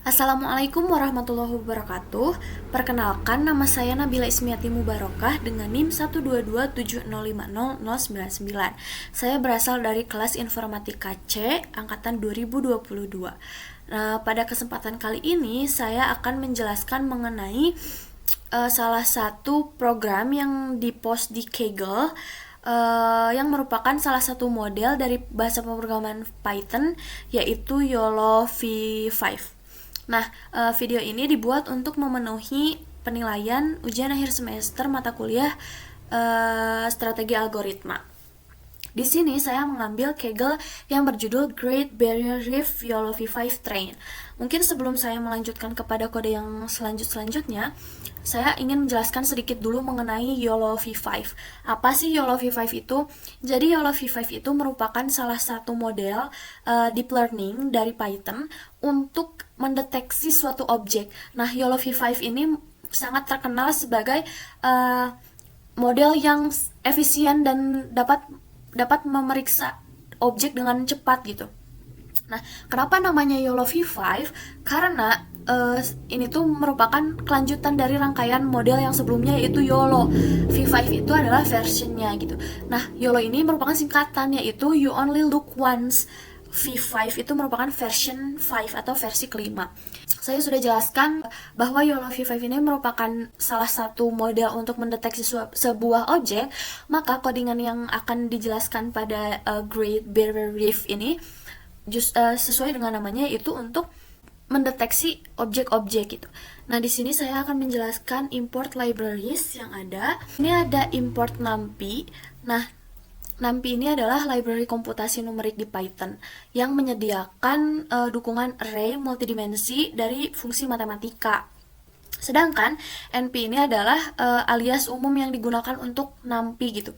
Assalamualaikum warahmatullahi wabarakatuh. Perkenalkan, nama saya Nabila Ismiati Mubarokah dengan NIM 12270500099. Saya berasal dari kelas Informatika C angkatan 2022. Nah, pada kesempatan kali ini saya akan menjelaskan mengenai salah satu program yang dipost di Kaggle, yang merupakan salah satu model dari bahasa pemrograman Python, yaitu YOLO V5. Nah, video ini dibuat untuk memenuhi penilaian ujian akhir semester mata kuliah strategi algoritma. Di sini saya mengambil Kaggle yang berjudul Great Barrier Reef YOLO V5 Train. Mungkin sebelum saya melanjutkan kepada kode yang selanjutnya, saya ingin menjelaskan sedikit dulu mengenai YOLO V5. Apa sih YOLO V5 itu? Jadi YOLO V5 itu merupakan salah satu model deep learning dari Python untuk mendeteksi suatu objek. Nah, YOLO V5 ini sangat terkenal sebagai model yang efisien dan dapat memeriksa objek dengan cepat gitu. Nah, kenapa namanya YOLO V5? Karena ini tuh merupakan kelanjutan dari rangkaian model yang sebelumnya, yaitu YOLO. V5 itu adalah versionnya gitu. Nah, YOLO ini merupakan singkatan, yaitu You Only Look Once. V5 itu merupakan version 5 atau versi kelima. Saya sudah jelaskan bahwa YOLO V5 ini merupakan salah satu model untuk mendeteksi sebuah objek, maka codingan yang akan dijelaskan pada Great Barrier Reef ini sesuai dengan namanya, yaitu untuk mendeteksi objek-objek gitu. Nah, di sini saya akan menjelaskan import libraries yang ada. Ini ada import NumPy. Nah, NumPy ini adalah library komputasi numerik di Python yang menyediakan dukungan array multidimensi dari fungsi matematika. Sedangkan NP ini adalah alias umum yang digunakan untuk NumPy gitu.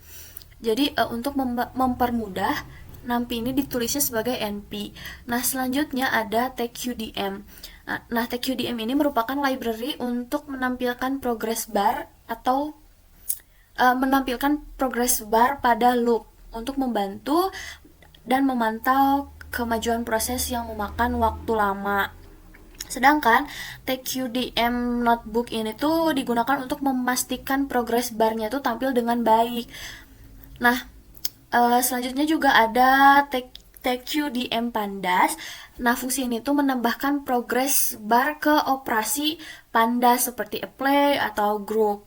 Jadi untuk mempermudah, NumPy ini ditulisnya sebagai NP. Nah, selanjutnya ada TQDM. Nah, TQDM ini merupakan library untuk menampilkan progress bar atau menampilkan progress bar pada loop untuk membantu dan memantau kemajuan proses yang memakan waktu lama. Sedangkan TQDM notebook ini tuh digunakan untuk memastikan progress barnya tuh tampil dengan baik. Nah, selanjutnya juga ada TQDM Pandas. Nah, fungsi ini tuh menambahkan progress bar ke operasi Pandas seperti apply atau group,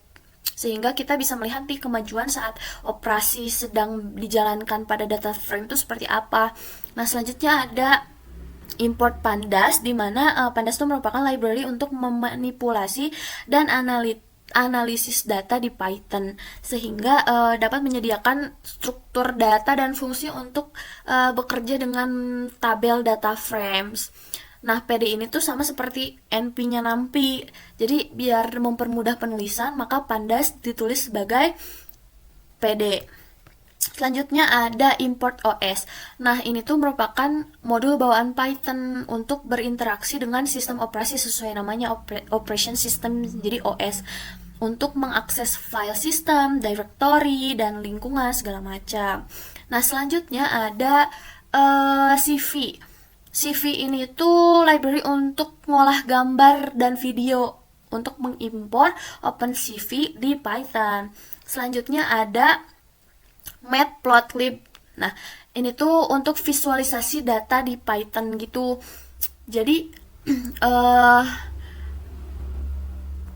sehingga kita bisa melihat nih kemajuan saat operasi sedang dijalankan pada data frame itu seperti apa. Nah, selanjutnya ada import Pandas, di mana Pandas itu merupakan library untuk memanipulasi dan analisis data di Python, sehingga dapat menyediakan struktur data dan fungsi untuk bekerja dengan tabel data frames. Nah, PD ini tuh sama seperti NP-nya NumPy. Jadi, biar mempermudah penulisan, maka Pandas ditulis sebagai PD. Selanjutnya ada import OS. Nah, ini tuh merupakan modul bawaan Python untuk berinteraksi dengan sistem operasi sesuai namanya operation system, jadi OS, untuk mengakses file system, directory, dan lingkungan segala macam. Nah, selanjutnya ada CV. CV ini tuh library untuk ngolah gambar dan video untuk mengimpor OpenCV di Python. Selanjutnya ada Matplotlib. Nah, ini tuh untuk visualisasi data di Python gitu. Jadi,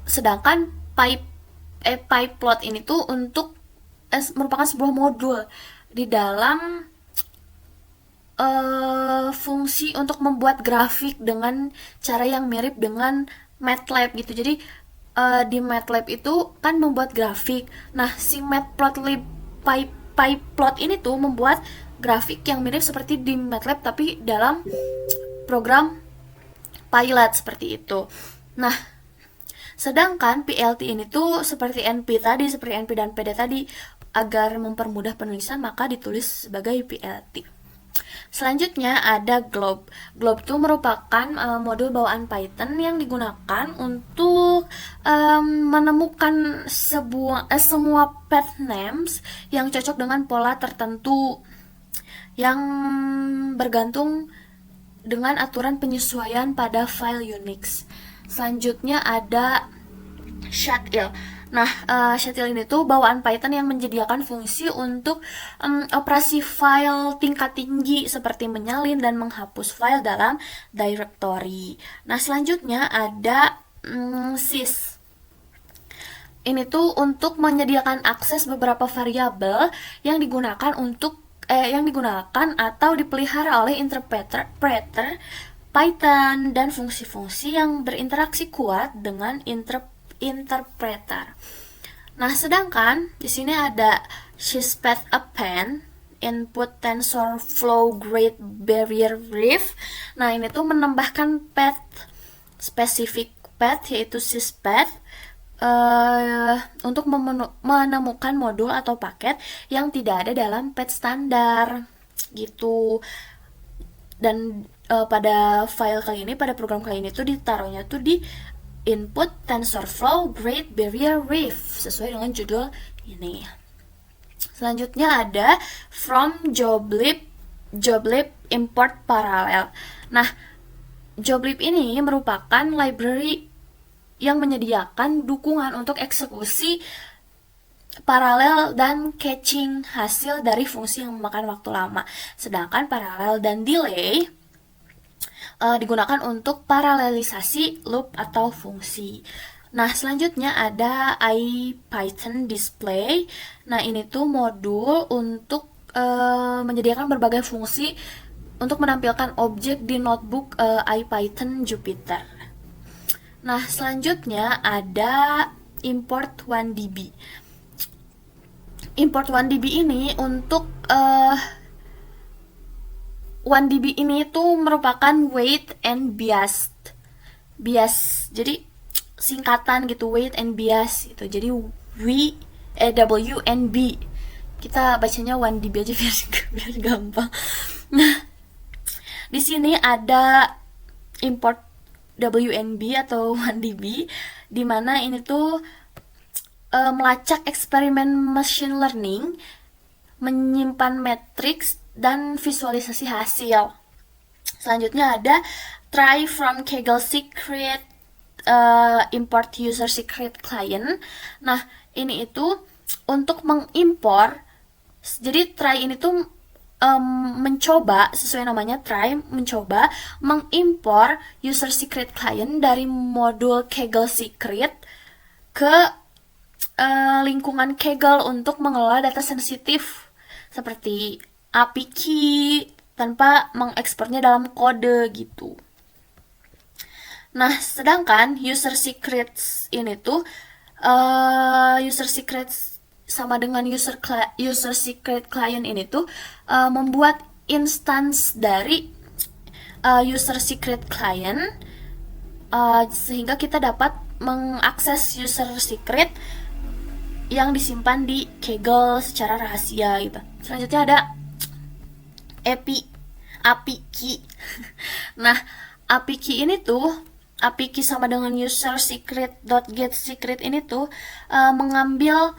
sedangkan PyPlot ini tuh untuk merupakan sebuah modul di dalam fungsi untuk membuat grafik dengan cara yang mirip dengan MATLAB gitu. Jadi di MATLAB itu kan membuat grafik. Nah, si Matplotlib PyPlot ini tuh membuat grafik yang mirip seperti di MATLAB tapi dalam program Pilot seperti itu. Nah, sedangkan PLT ini tuh seperti NP dan PD tadi, agar mempermudah penulisan maka ditulis sebagai PLT. Selanjutnya ada Glob. Glob itu merupakan modul bawaan Python yang digunakan untuk menemukan semua path names yang cocok dengan pola tertentu yang bergantung dengan aturan penyesuaian pada file Unix. Selanjutnya ada shuttle. Nah, shuttle ini tuh bawaan Python yang menyediakan fungsi untuk operasi file tingkat tinggi seperti menyalin dan menghapus file dalam directory. Nah, selanjutnya ada sys. Ini tuh untuk menyediakan akses beberapa variabel yang digunakan atau dipelihara oleh interpreter Python dan fungsi-fungsi yang berinteraksi kuat dengan interpreter. Nah, sedangkan di sini ada syspeth-append input TensorFlow Great Barrier Reef. Nah, ini tuh menambahkan path spesifik path yaitu syspeth untuk menemukan modul atau paket yang tidak ada dalam path standar gitu. Dan pada program kali ini tuh ditaruhnya tuh di input TensorFlow Great Barrier Reef sesuai dengan judul ini. Selanjutnya ada from joblib import parallel. Nah, joblib ini merupakan library yang menyediakan dukungan untuk eksekusi paralel dan caching hasil dari fungsi yang memakan waktu lama. Sedangkan paralel dan delay digunakan untuk paralelisasi loop atau fungsi. Nah, selanjutnya ada IPython display. Nah, ini tuh modul untuk menyediakan berbagai fungsi untuk menampilkan objek di notebook IPython Jupyter. Nah, selanjutnya ada import 1DB. Import 1DB ini untuk 1DB ini tuh merupakan weight and bias. Jadi singkatan gitu, weight and bias gitu. Jadi W and B. Kita bacanya 1DB aja biar gampang. Nah, di sini ada import WNB atau 1DB, di mana ini tuh melacak eksperimen machine learning, menyimpan matriks dan visualisasi hasil. Selanjutnya ada try from Kaggle secret import user secret client. Nah, ini itu untuk mengimpor. Jadi try ini tuh mencoba, sesuai namanya try, mencoba mengimpor user secret client dari modul Kaggle secret ke lingkungan Kaggle untuk mengelola data sensitif seperti API key tanpa mengekspornya dalam kode gitu. Nah, sedangkan user secrets ini tuh user secrets sama dengan user secret client ini tuh membuat instance dari user secret client sehingga kita dapat mengakses user secret yang disimpan di Kaggle secara rahasia gitu. Selanjutnya ada API key. Nah, API key ini tuh API key sama dengan user secret.getSecret ini tuh mengambil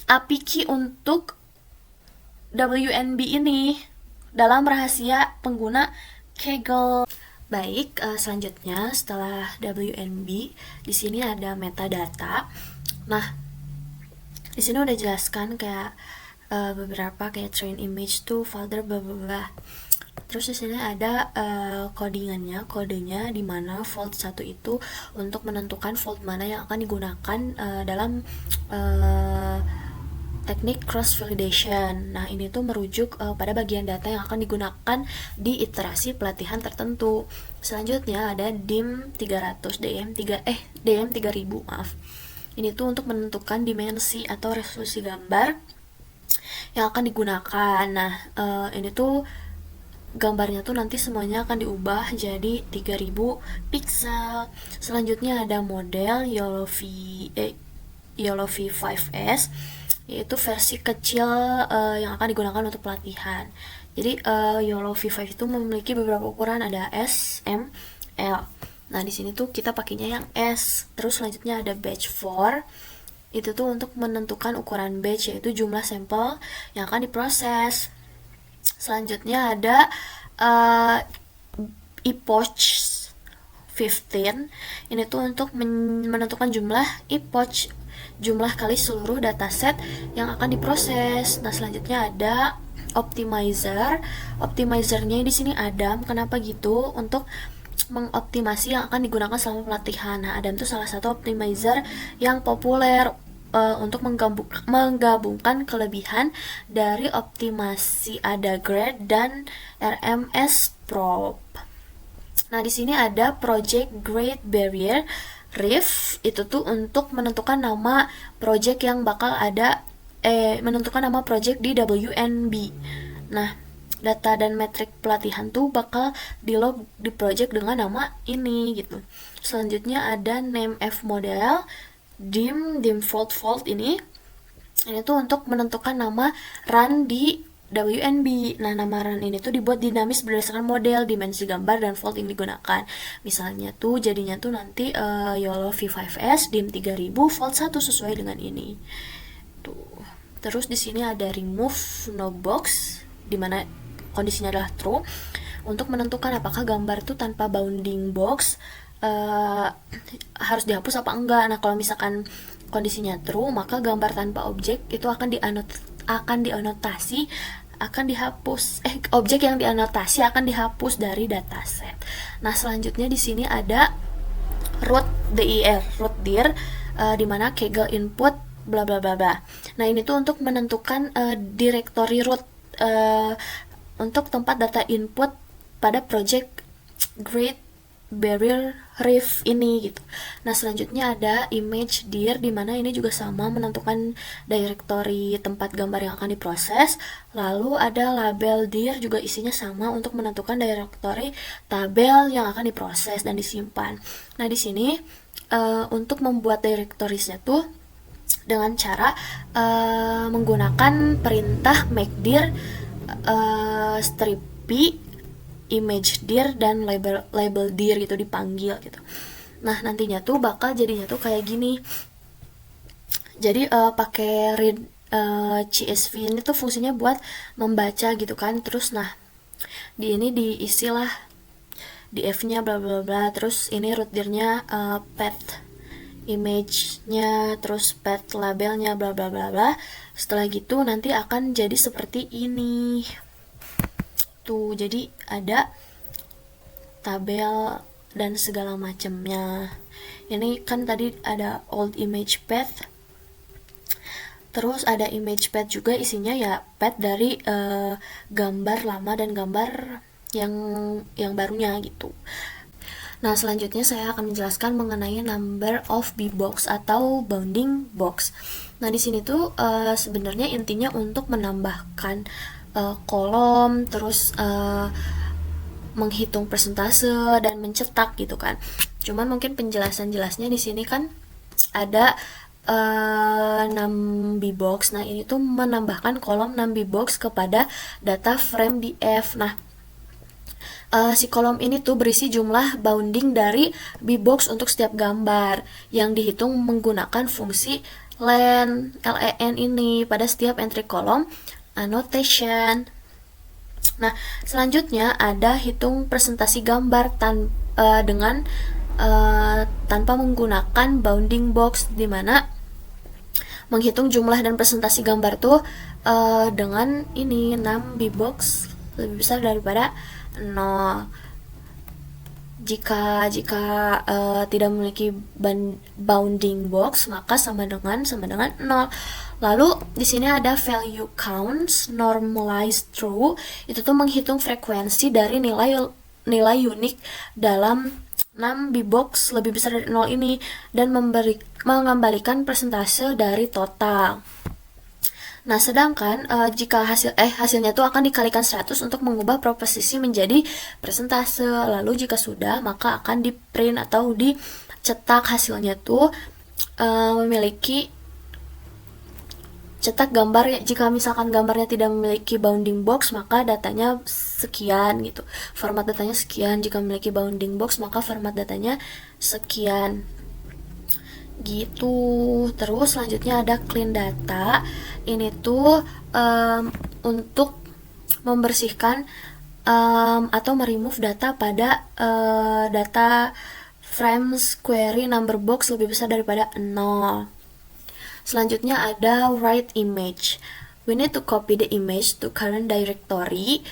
API key untuk WNB ini dalam rahasia pengguna Kaggle. Baik, selanjutnya setelah WNB di sini ada metadata. Nah, di sini udah jelaskan kayak beberapa kayak train image to folder bla bla bla. Terus di sini ada kodenya di mana vault 1 itu untuk menentukan vault mana yang akan digunakan dalam teknik cross validation. Nah, ini tuh merujuk pada bagian data yang akan digunakan di iterasi pelatihan tertentu. Selanjutnya ada DIM 300, DM 3000, maaf. Ini tuh untuk menentukan dimensi atau resolusi gambar yang akan digunakan. Nah, ini tuh gambarnya tuh nanti semuanya akan diubah jadi 3000 pixel. Selanjutnya ada model YOLO V5S, yaitu versi kecil yang akan digunakan untuk pelatihan. Jadi YOLO V5 itu memiliki beberapa ukuran, ada S, M, L. Nah, di sini tuh kita pakainya yang S. Terus selanjutnya ada batch 4. Itu tuh untuk menentukan ukuran batch, yaitu jumlah sampel yang akan diproses. Selanjutnya ada epoch 15. Ini tuh untuk menentukan jumlah epoch, jumlah kali seluruh dataset yang akan diproses. Nah, selanjutnya ada optimizer. Optimizernya di sini Adam. Kenapa gitu? Untuk mengoptimasi yang akan digunakan selama pelatihan. Nah, Adam itu salah satu optimizer yang populer untuk menggabungkan kelebihan dari optimasi ADA Grade dan RMS Probe. Nah, di sini ada Project Great Barrier Reef. Itu tuh untuk menentukan nama project yang bakal ada menentukan nama project di WNB. Nah, data dan metrik pelatihan tuh bakal di-log di project dengan nama ini gitu. Selanjutnya ada name F model, dim fault ini tuh untuk menentukan nama run di WNB. Nah, nama run ini tuh dibuat dinamis berdasarkan model, dimensi gambar, dan fault yang digunakan. Misalnya tuh jadinya tuh nanti YOLO V5S dim 3000 fault 1 sesuai dengan ini. Tuh. Terus di sini ada remove no box, dimana kondisinya adalah true, untuk menentukan apakah gambar tuh tanpa bounding box harus dihapus apa enggak. Nah, kalau misalkan kondisinya true, maka gambar tanpa objek itu akan dianotasi, akan dihapus. Objek yang dianotasi akan dihapus dari dataset. Nah, selanjutnya di sini ada root dir, di mana Kaggle input bla bla bla bla. Nah, ini tuh untuk menentukan directory root untuk tempat data input pada project Great Barrier Reef ini gitu. Nah, selanjutnya ada image dir, di mana ini juga sama menentukan directory tempat gambar yang akan diproses. Lalu ada label dir, juga isinya sama untuk menentukan directory tabel yang akan diproses dan disimpan. Nah, di sini untuk membuat directoriesnya tuh dengan cara menggunakan perintah make dir strip image dir dan label dir gitu, dipanggil gitu. Nah, nantinya tuh bakal jadinya tuh kayak gini. Jadi pakai read CSV ini tuh fungsinya buat membaca gitu kan. Terus nah, di ini diisilah di F-nya bla bla bla. Terus ini root dirnya path image-nya, terus path labelnya bla bla bla bla. Setelah gitu nanti akan jadi seperti ini. Tuh, jadi ada tabel dan segala macamnya. Ini kan tadi ada old image path, terus ada image path juga, isinya ya path dari gambar lama dan gambar yang barunya gitu. Nah, selanjutnya saya akan menjelaskan mengenai number of bbox atau bounding box. Nah, di sini tuh sebenarnya intinya untuk menambahkan kolom, terus menghitung persentase dan mencetak gitu kan. Cuman mungkin penjelasan jelasnya di sini kan ada 6 bbox. Nah, ini tuh menambahkan kolom 6 bbox kepada data frame di F. Nah, si kolom ini tuh berisi jumlah bounding dari bbox untuk setiap gambar yang dihitung menggunakan fungsi len ini pada setiap entry kolom annotation. Nah, selanjutnya ada hitung presentasi gambar dengan tanpa menggunakan bounding box, di mana menghitung jumlah dan presentasi gambar tuh dengan ini 6 bbox lebih besar daripada 0. Jika tidak memiliki bounding box, maka sama dengan 0. Lalu di sini ada value counts normalized true. Itu tuh menghitung frekuensi dari nilai unik dalam 6 bbox lebih besar dari 0 ini dan mengembalikan persentase dari total. Nah, sedangkan jika hasilnya tuh akan dikalikan 100 untuk mengubah proposisi menjadi persentase. Lalu jika sudah, maka akan di print atau dicetak hasilnya tuh memiliki cetak gambar. Jika misalkan gambarnya tidak memiliki bounding box, maka datanya sekian gitu. Format datanya sekian. Jika memiliki bounding box, maka format datanya sekian. Gitu. Terus selanjutnya ada clean data. Ini tuh untuk membersihkan atau meremove data pada data frames query number box lebih besar daripada 0. Selanjutnya ada write image. We need to copy the image to current directory.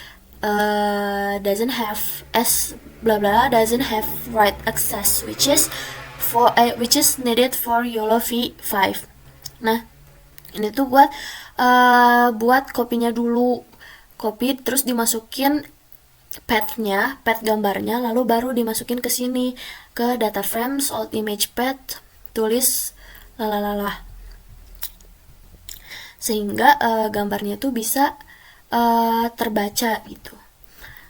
Doesn't have s blah blah doesn't have write access, which is needed for YOLO v5. Nah, ini tuh buat kopinya dulu, copy terus dimasukin path gambarnya, lalu baru dimasukin ke sini ke data frames old image path, tulis lalalala, sehingga gambarnya tuh bisa terbaca gitu.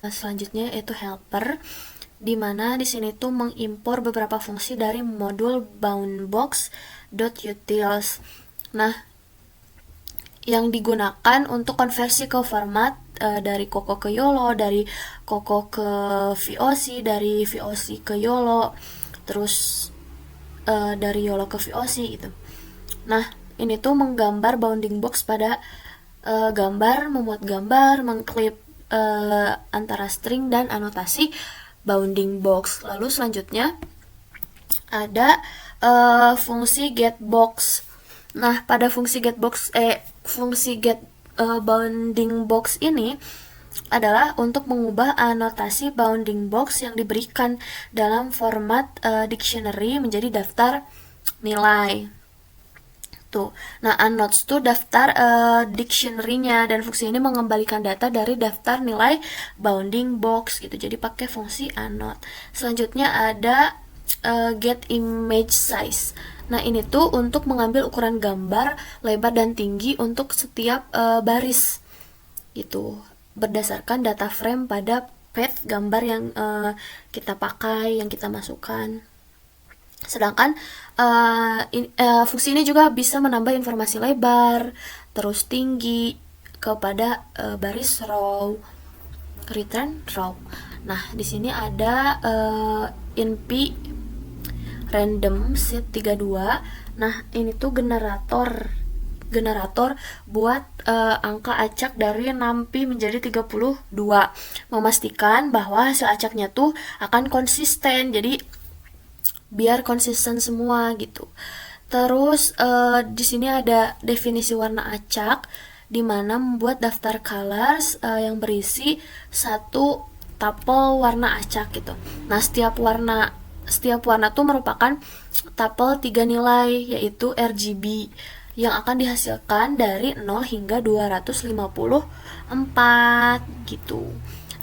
Selanjutnya yaitu helper, dimana di sini tuh mengimpor beberapa fungsi dari modul boundbox.utils. Nah, yang digunakan untuk konversi ke format dari Coco ke YOLO, dari Coco ke VOC, dari VOC ke YOLO, terus dari YOLO ke VOC gitu. Nah, ini tuh menggambar bounding box pada gambar, memuat gambar, mengklip antara string dan anotasi bounding box. Lalu selanjutnya ada fungsi getBox. Nah, pada fungsi get bounding box ini adalah untuk mengubah anotasi bounding box yang diberikan dalam format dictionary menjadi daftar nilai. Tuh. Nah, unots tuh daftar dictionary-nya, dan fungsi ini mengembalikan data dari daftar nilai bounding box gitu. Jadi pakai fungsi unot. Selanjutnya ada get image size. Nah, ini tuh untuk mengambil ukuran gambar, lebar dan tinggi untuk setiap baris gitu, berdasarkan data frame pada path gambar yang kita pakai, yang kita masukkan. Sedangkan fungsi ini juga bisa menambah informasi lebar, terus tinggi kepada baris row, return row. Nah, di sini ada inp random set 32. Nah, ini tuh generator buat angka acak dari 6pi menjadi 32, memastikan bahwa hasil acaknya tuh akan konsisten. Jadi biar konsisten semua gitu. Terus di sini ada definisi warna acak, di mana membuat daftar colors yang berisi satu tapel warna acak gitu. Nah, setiap warna tuh merupakan tapel 3 nilai, yaitu RGB, yang akan dihasilkan dari 0 hingga 254 gitu.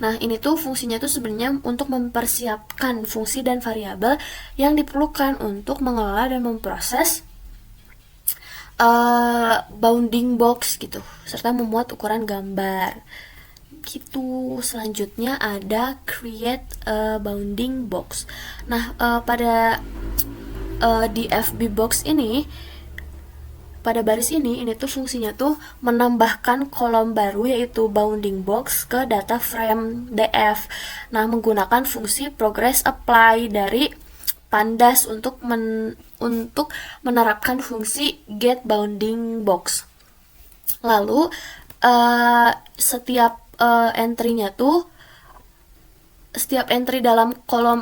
Nah, ini tuh fungsinya tuh sebenarnya untuk mempersiapkan fungsi dan variabel yang diperlukan untuk mengelola dan memproses bounding box gitu, serta memuat ukuran gambar gitu. Selanjutnya ada create bounding box. Nah, pada di FB box ini, pada baris ini tuh fungsinya tuh menambahkan kolom baru, yaitu bounding box, ke data frame df. Nah, menggunakan fungsi progress apply dari pandas untuk menerapkan fungsi get bounding box. Lalu setiap entry-nya tuh, setiap entry dalam kolom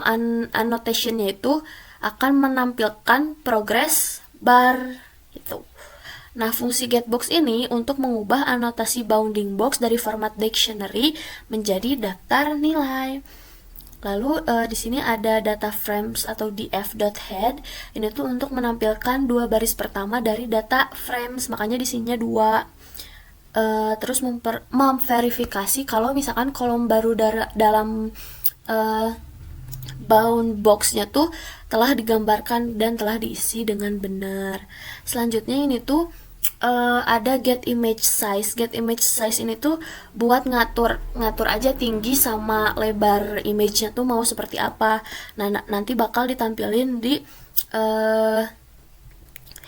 annotation-nya itu akan menampilkan progress bar gitu. Nah, fungsi getBox ini untuk mengubah anotasi bounding box dari format dictionary menjadi daftar nilai. Lalu di sini ada data frames atau df.head. Ini tuh untuk menampilkan dua baris pertama dari data frames, makanya di sininya 2. Terus memverifikasi kalau misalkan kolom baru dalam bound box-nya tuh telah digambarkan dan telah diisi dengan benar. Selanjutnya ini tuh ada get image size. Get image size ini tuh buat ngatur aja tinggi sama lebar image-nya tuh mau seperti apa. Nah, nanti bakal ditampilin di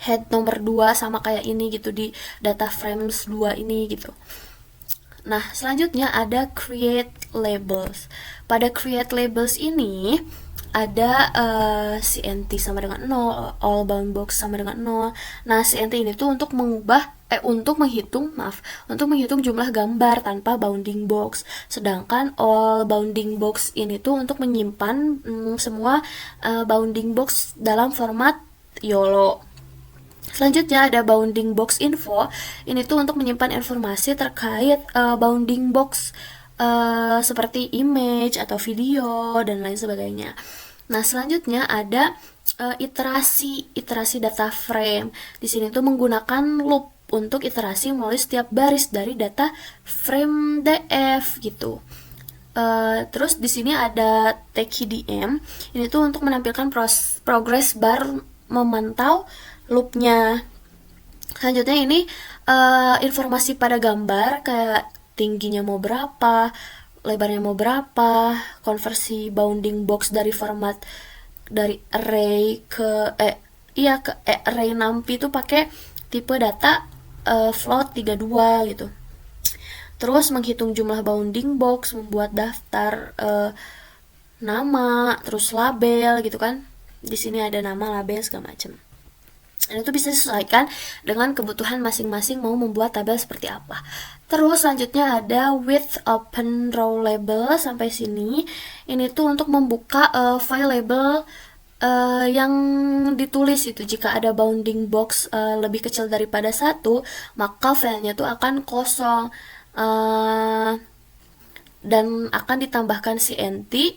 head nomor 2 sama kayak ini gitu, di data frames 2 ini gitu. Nah, selanjutnya ada create labels. Pada create labels ini ada CNT sama dengan 0, all bound box sama dengan 0. Nah, CNT ini tuh untuk mengubah untuk menghitung jumlah gambar tanpa bounding box. Sedangkan all bounding box ini tuh untuk menyimpan semua bounding box dalam format YOLO. Selanjutnya ada bounding box info. Ini tuh untuk menyimpan informasi terkait bounding box seperti image atau video dan lain sebagainya. Nah, selanjutnya ada iterasi data frame. Di sini tuh menggunakan loop untuk iterasi melalui setiap baris dari data frame DF gitu. Terus di sini ada TKDM. Ini tuh untuk menampilkan progress bar memantau loopnya. Selanjutnya ini informasi pada gambar kayak tingginya mau berapa, lebarnya mau berapa, konversi bounding box dari format dari array ke array NumPy itu pakai tipe data float 32 gitu. Terus menghitung jumlah bounding box, membuat daftar nama, terus label gitu kan. Di sini ada nama, label segala macam. Dan itu bisa disesuaikan dengan kebutuhan masing-masing mau membuat tabel seperti apa. Terus selanjutnya ada with open row label sampai sini. Ini tuh untuk membuka file label yang ditulis itu. Jika ada bounding box lebih kecil daripada 1, maka filenya tuh akan kosong dan akan ditambahkan CNT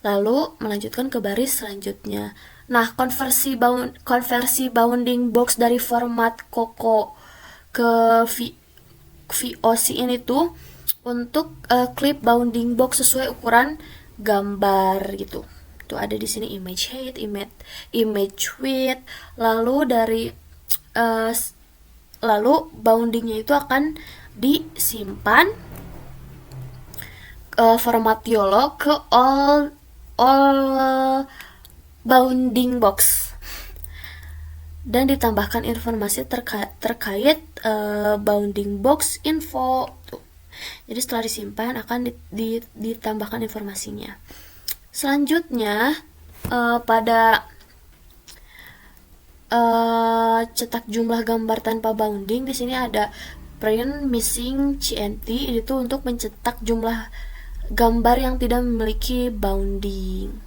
lalu melanjutkan ke baris selanjutnya. Nah, konversi bounding box dari format Coco ke VOC ini tuh untuk clip bounding box sesuai ukuran gambar gitu. Tuh ada di sini image height, image width, lalu boundingnya itu akan disimpan format YOLO ke all bounding box dan ditambahkan informasi terkait bounding box info tuh. Jadi setelah disimpan akan ditambahkan informasinya. Selanjutnya pada cetak jumlah gambar tanpa bounding, di sini ada print missing CNT. Itu untuk mencetak jumlah gambar yang tidak memiliki bounding.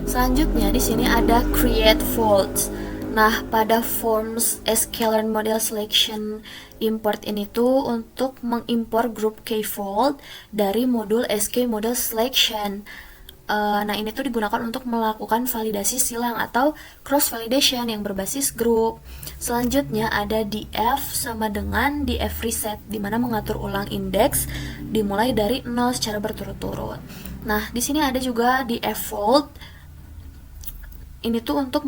Selanjutnya di sini ada create folds. Nah, pada forms scalar model selection import ini tuh untuk mengimpor grup kfold dari modul sk model selection. Nah, ini tuh digunakan untuk melakukan validasi silang atau cross validation yang berbasis grup. Selanjutnya ada df sama dengan df reset, dimana mengatur ulang indeks dimulai dari 0 secara berturut-turut. Nah, di sini ada juga df fold. Ini tuh untuk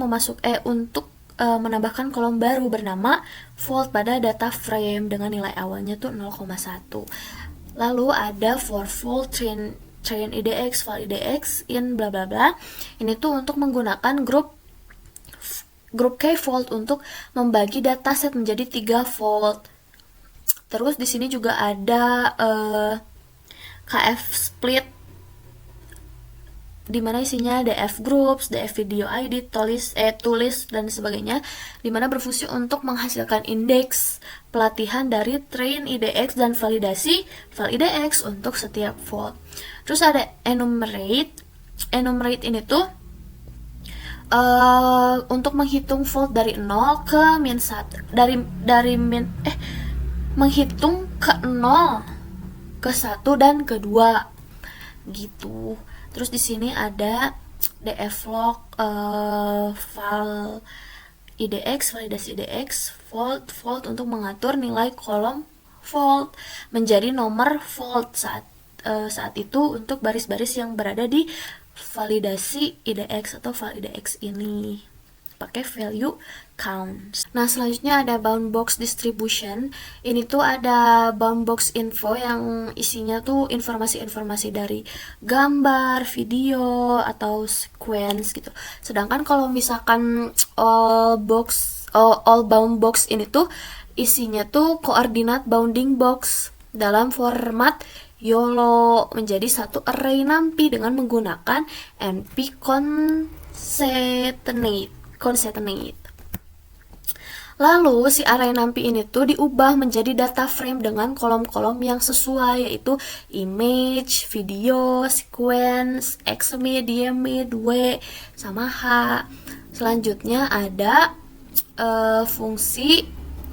menambahkan kolom baru bernama fold pada data frame dengan nilai awalnya tuh 0,1. Lalu ada for fold train IDX, val IDX, in bla bla bla. Ini tuh untuk menggunakan grup kfold untuk membagi dataset menjadi 3 fold. Terus di sini juga ada kf split, dimana isinya df groups, df video ID, tulis dan sebagainya, dimana berfungsi untuk menghasilkan indeks pelatihan dari train IDX dan validasi val IDX untuk setiap fold. Terus ada enumerate ini tuh untuk menghitung fold dari 0 ke min 1, menghitung ke 0 ke 1 dan ke 2 gitu. Terus di sini ada dflog val IDX, validasi IDX, fold untuk mengatur nilai kolom fold menjadi nomor fold saat itu untuk baris-baris yang berada di validasi IDX atau val IDX ini pakai value count. Nah, selanjutnya ada boundbox distribution. Ini tuh ada boundbox info yang isinya tuh informasi-informasi dari gambar, video atau sequence gitu. Sedangkan kalau misalkan all boundbox ini tuh isinya tuh koordinat bounding box dalam format YOLO menjadi satu array NumPy dengan menggunakan np concatenate. Lalu si array NumPy ini tuh diubah menjadi data frame dengan kolom-kolom yang sesuai, yaitu image, video, sequence, xmid, ymid, w, sama h. Selanjutnya ada fungsi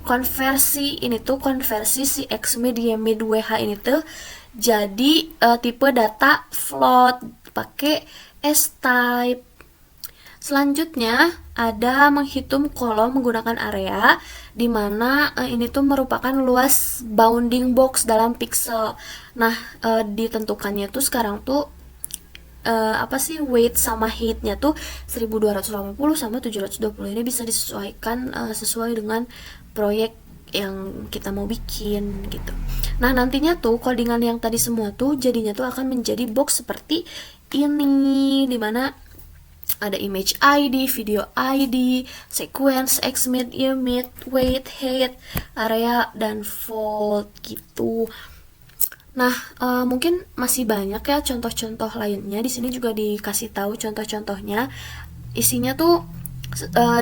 konversi. Ini tuh konversi si xmid, ymid, wh ini tuh jadi tipe data float pakai s-type. Selanjutnya ada menghitung kolom menggunakan area, di mana ini tuh merupakan luas bounding box dalam pixel. Nah, ditentukannya tuh sekarang tuh weight sama height-nya tuh 1280 sama 720. Ini bisa disesuaikan sesuai dengan proyek yang kita mau bikin gitu. Nah, nantinya tuh codingan yang tadi semua tuh jadinya tuh akan menjadi box seperti ini, dimana ada image ID, video ID, sequence, xmid, ymid, weight, height, area, dan fold gitu. Nah, mungkin masih banyak ya contoh-contoh lainnya. Di sini juga dikasih tahu contoh-contohnya. Isinya tuh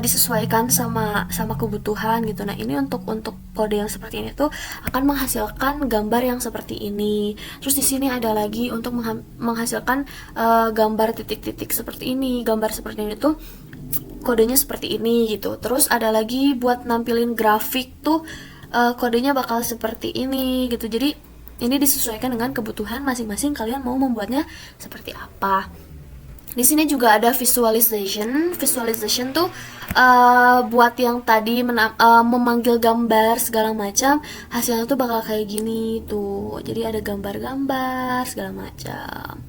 disesuaikan sama kebutuhan gitu. Nah, ini untuk kode yang seperti ini tuh akan menghasilkan gambar yang seperti ini. Terus di sini ada lagi untuk menghasilkan gambar titik-titik seperti ini. Gambar seperti ini tuh kodenya seperti ini gitu. Terus ada lagi buat nampilin grafik tuh kodenya bakal seperti ini gitu. Jadi ini disesuaikan dengan kebutuhan masing-masing, kalian mau membuatnya seperti apa. Di sini juga ada visualization. Visualization tuh buat yang tadi memanggil gambar segala macam, hasilnya tuh bakal kayak gini tuh. Jadi ada gambar-gambar segala macam.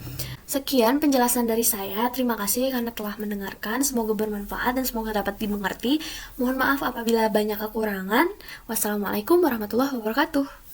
Sekian penjelasan dari saya. Terima kasih karena telah mendengarkan. Semoga bermanfaat dan semoga dapat dimengerti. Mohon maaf apabila banyak kekurangan. Wassalamualaikum warahmatullahi wabarakatuh.